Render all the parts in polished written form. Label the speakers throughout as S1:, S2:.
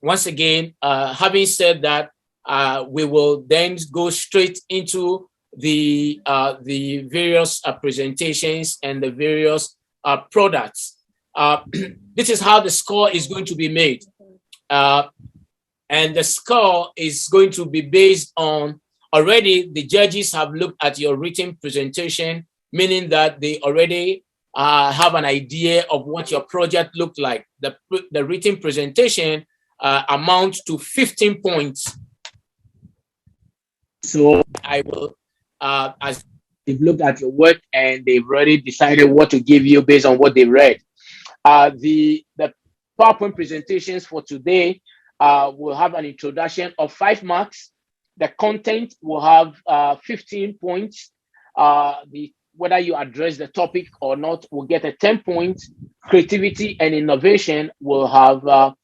S1: once again, having said that, we will then go straight into the various presentations and the various products. This is how the score is going to be made. And the score is going to be based on, already the judges have looked at your written presentation, meaning that they already have an idea of what your project looked like. The written presentation amounts to 15 points. So I will, as they've looked at your work and they've already decided what to give you based on what they read. The PowerPoint presentations for today will have an introduction of 5 marks. The content will have 15 points. Whether you address the topic or not will get a 10 points. Creativity and innovation will have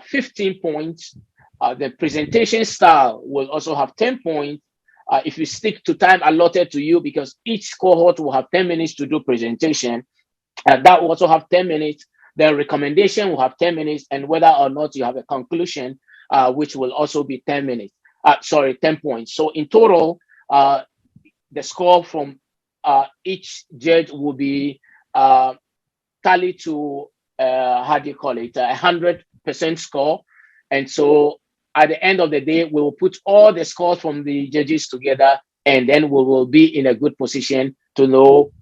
S1: 15 points. The presentation style will also have 10 points. If you stick to time allotted to you, because each cohort will have 10 minutes to do presentation, that will also have 10 minutes. The recommendation will have 10 minutes, and whether or not you have a conclusion, which will also be 10 minutes. 10 points. So in total, the score from each judge will be tallied to, 100% score. And so at the end of the day, we will put all the scores from the judges together, and then we will be in a good position to know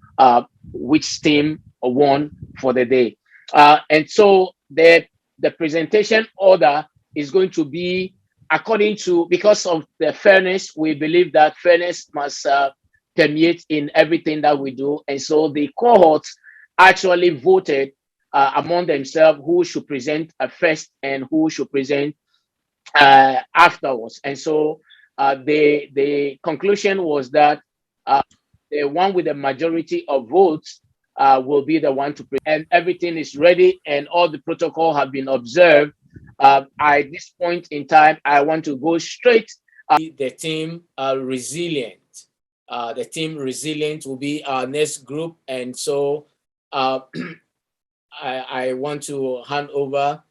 S1: which team won for the day. And so the presentation order is going to be according to, because of the fairness, we believe that fairness must permeate in everything that we do. And so the cohorts actually voted among themselves who should present first and who should present afterwards. And so the conclusion was that the one with the majority of votes will be the one to present. And everything is ready and all the protocol have been observed. At this point in time, I want to go straight. The team resilient. The team resilient will be our next group. And so I want to hand over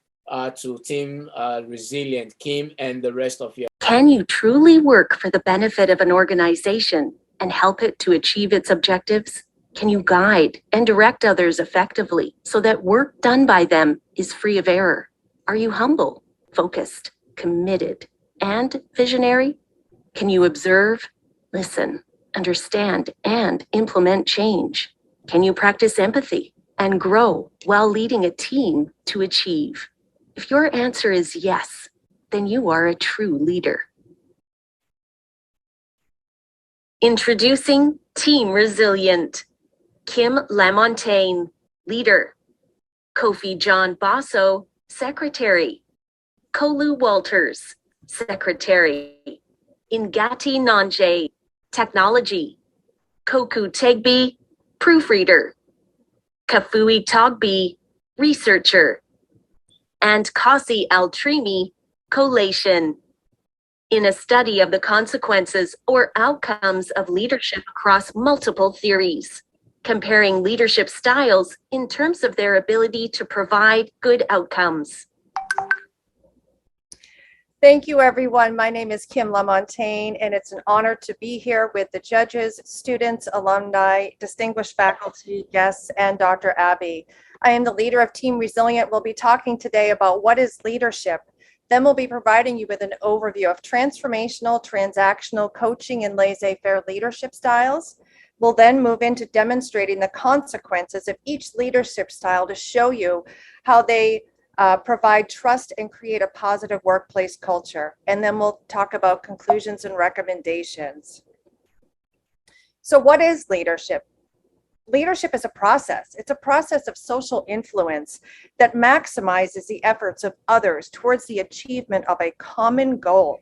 S1: to Team Resilient, Kim, and the rest of you.
S2: Can you truly work for the benefit of an organization and help it to achieve its objectives? Can you guide and direct others effectively so that work done by them is free of error? Are you humble, focused, committed, and visionary? Can you observe, listen, understand, and implement change? Can you practice empathy and grow while leading a team to achieve? If your answer is yes, then you are a true leader. Introducing Team Resilient. Kim LaMontagne, leader. Kofi John Bosso, secretary. Kokou Walters, secretary. Engati Nyonje, technology. Kokou Tegbe, proofreader. Togbey, researcher. And Kasi Altrimi, collation. In a study of the consequences or outcomes of leadership across multiple theories, comparing leadership styles in terms of their ability to provide good outcomes.
S3: Thank you, everyone. My name is Kim LaMontagne, and it's an honor to be here with the judges, students, alumni, distinguished faculty, guests, and Dr. Abby. I am the leader of Team Resilient. We'll be talking today about what is leadership. Then we'll be providing you with an overview of transformational, transactional, coaching, and laissez-faire leadership styles. We'll then move into demonstrating the consequences of each leadership style to show you how they provide trust and create a positive workplace culture. And then we'll talk about conclusions and recommendations. So what is leadership? Leadership is a process. It's a process of social influence that maximizes the efforts of others towards the achievement of a common goal.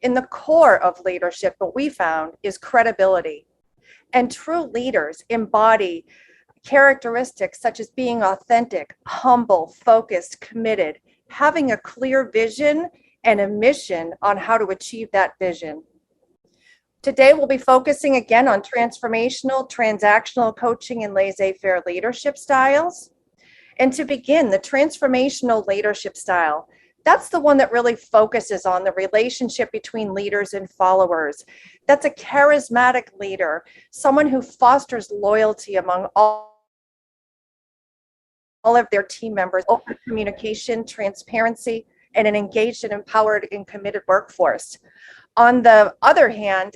S3: In the core of leadership, what we found is credibility. And true leaders embody characteristics such as being authentic, humble, focused, committed, having a clear vision and a mission on how to achieve that vision. Today, we'll be focusing again on transformational, transactional coaching and laissez-faire leadership styles. And to begin, the transformational leadership style, that's the one that really focuses on the relationship between leaders and followers. That's a charismatic leader, someone who fosters loyalty among all of their team members, open communication, transparency, and an engaged and empowered and committed workforce. On the other hand,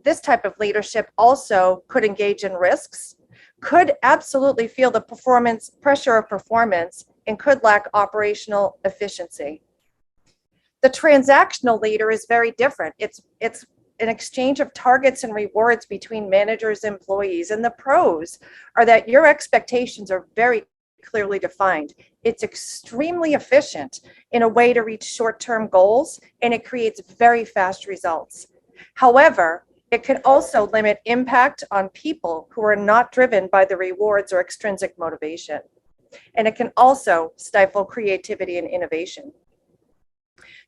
S3: this type of leadership also could engage in risks, could absolutely feel the pressure of performance, and could lack operational efficiency. The transactional leader is very different. It's an exchange of targets and rewards between managers and employees. And the pros are that your expectations are very clearly defined. It's extremely efficient in a way to reach short-term goals, and it creates very fast results. However, it can also limit impact on people who are not driven by the rewards or extrinsic motivation. And it can also stifle creativity and innovation.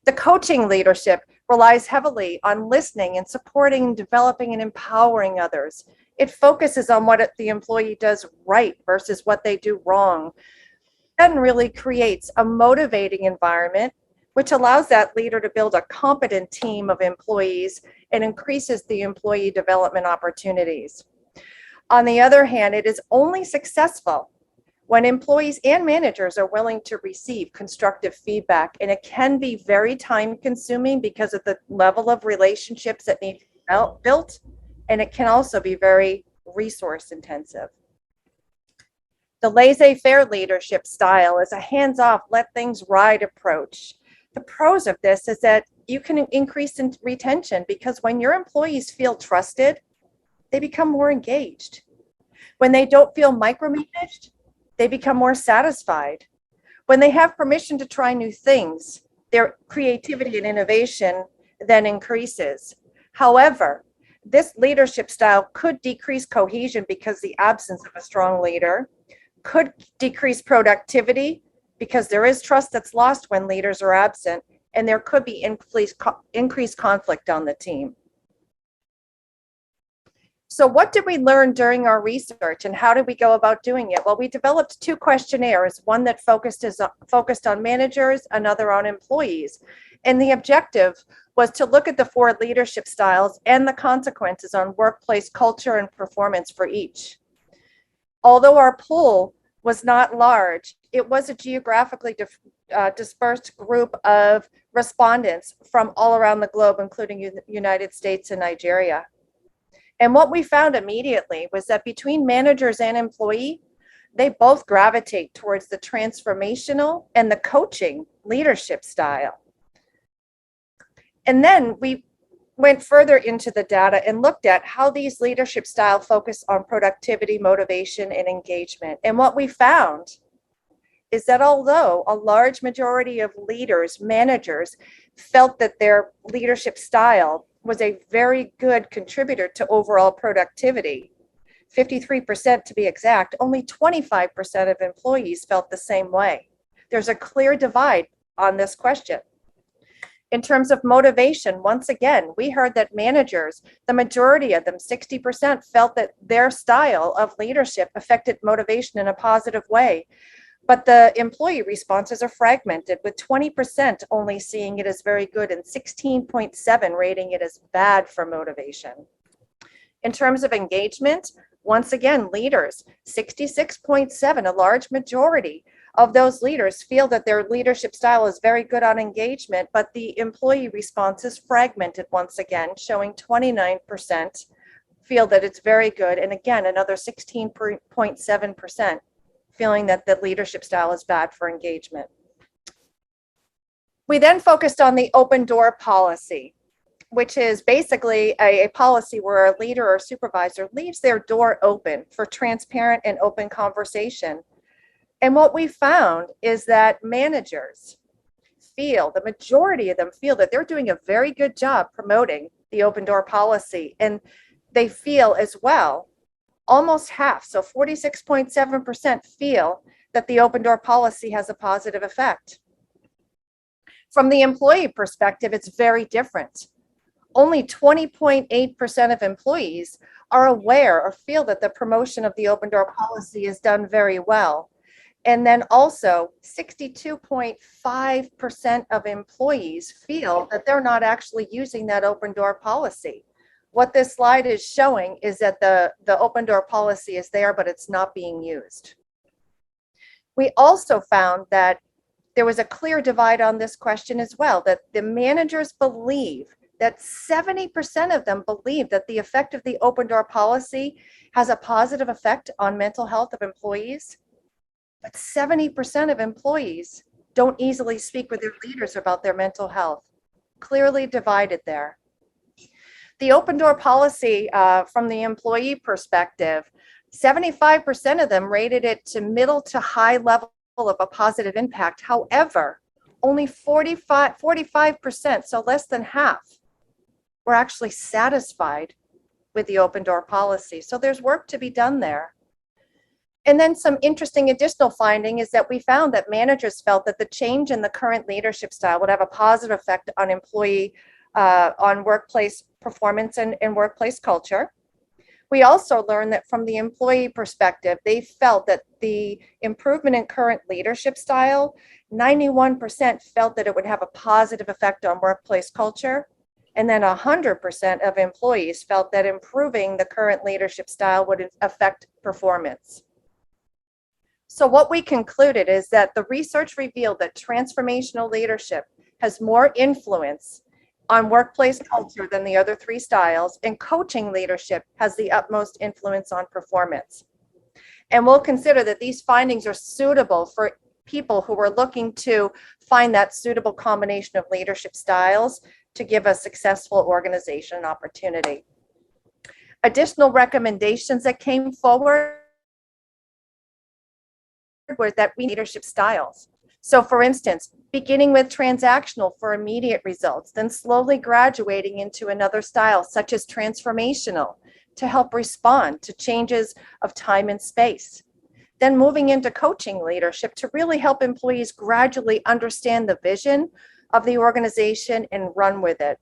S3: The coaching leadership relies heavily on listening and supporting, developing, and empowering others. It focuses on what the employee does right versus what they do wrong, and really creates a motivating environment, which allows that leader to build a competent team of employees and increases the employee development opportunities. On the other hand, it is only successful when employees and managers are willing to receive constructive feedback, and it can be very time consuming because of the level of relationships that need to be built, and it can also be very resource intensive. The laissez-faire leadership style is a hands-off, let things ride approach. The pros of this is that you can increase in retention because when your employees feel trusted, they become more engaged. When they don't feel micromanaged, they become more satisfied. When they have permission to try new things, their creativity and innovation then increases. However, this leadership style could decrease cohesion because the absence of a strong leader, could decrease productivity because there is trust that's lost when leaders are absent, and there could be increased conflict on the team. So what did we learn during our research, and how did we go about doing it? Well, we developed two questionnaires, one that focused on managers, another on employees. And the objective was to look at the four leadership styles and the consequences on workplace culture and performance for each. Although our pool was not large, it was a geographically dispersed group of respondents from all around the globe, including the United States and Nigeria. And what we found immediately was that between managers and employee, they both gravitate towards the transformational and the coaching leadership style. And then we went further into the data and looked at how these leadership styles focus on productivity, motivation, and engagement. And what we found is that although a large majority of leaders, managers, felt that their leadership style was a very good contributor to overall productivity, 53% to be exact, only 25% of employees felt the same way. There's a clear divide on this question. In terms of motivation, once again, we heard that managers, the majority of them, 60%, felt that their style of leadership affected motivation in a positive way. But the employee responses are fragmented, with 20% only seeing it as very good and 16.7% rating it as bad for motivation. In terms of engagement, once again, leaders, 66.7%, a large majority of those leaders feel that their leadership style is very good on engagement, but the employee response is fragmented once again, showing 29% feel that it's very good, and again, another 16.7% feeling that the leadership style is bad for engagement. We then focused on the open door policy, which is basically a policy where a leader or supervisor leaves their door open for transparent and open conversation. And what we found is that managers feel, the majority of them feel that they're doing a very good job promoting the open door policy. And they feel as well, almost half, so 46.7% feel that the open door policy has a positive effect. From the employee perspective, it's very different. Only 20.8% of employees are aware or feel that the promotion of the open door policy is done very well. And then also 62.5% of employees feel that they're not actually using that open door policy. What this slide is showing is that the open door policy is there, but it's not being used. We also found that there was a clear divide on this question as well, that the managers believe that 70% of them believe that the effect of the open door policy has a positive effect on mental health of employees. But 70% of employees don't easily speak with their leaders about their mental health. Clearly divided there. The open door policy, from the employee perspective, 75% of them rated it to middle to high level of a positive impact. However, only 45%, so less than half, were actually satisfied with the open door policy. So there's work to be done there. And then some interesting additional finding is that we found that managers felt that the change in the current leadership style would have a positive effect on on workplace performance and workplace culture. We also learned that from the employee perspective, they felt that the improvement in current leadership style, 91% felt that it would have a positive effect on workplace culture. And then 100% of employees felt that improving the current leadership style would affect performance. So what we concluded is that the research revealed that transformational leadership has more influence on workplace culture than the other three styles, and coaching leadership has the utmost influence on performance. And we'll consider that these findings are suitable for people who are looking to find that suitable combination of leadership styles to give a successful organization an opportunity. Additional recommendations that came forward were that we need leadership styles. So for instance, beginning with transactional for immediate results, then slowly graduating into another style such as transformational to help respond to changes of time and space. Then moving into coaching leadership to really help employees gradually understand the vision of the organization and run with it.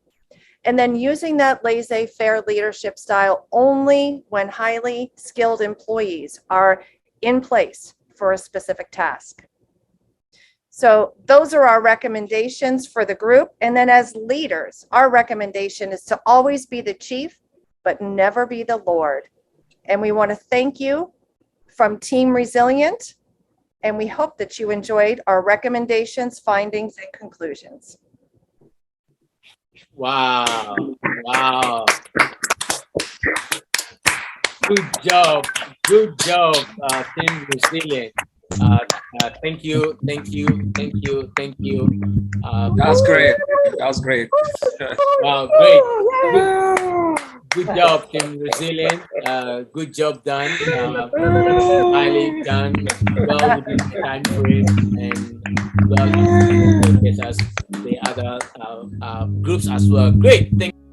S3: And then using that laissez-faire leadership style only when highly skilled employees are in place for a specific task. So those are our recommendations for the group. And then as leaders, our recommendation is to always be the chief, but never be the Lord. And we want to thank you from Team Resilient, and we hope that you enjoyed our recommendations, findings, and conclusions.
S1: Wow. Wow. Good job. Good job, Team Resilient. Thank you. Thank you. Thank you. Thank you.
S4: That was great. That was great.
S1: Wow, great. Good job, Team Resilient. Good job done. Highly done. Well within the time frame and well as the other groups as well. Great. Thank you.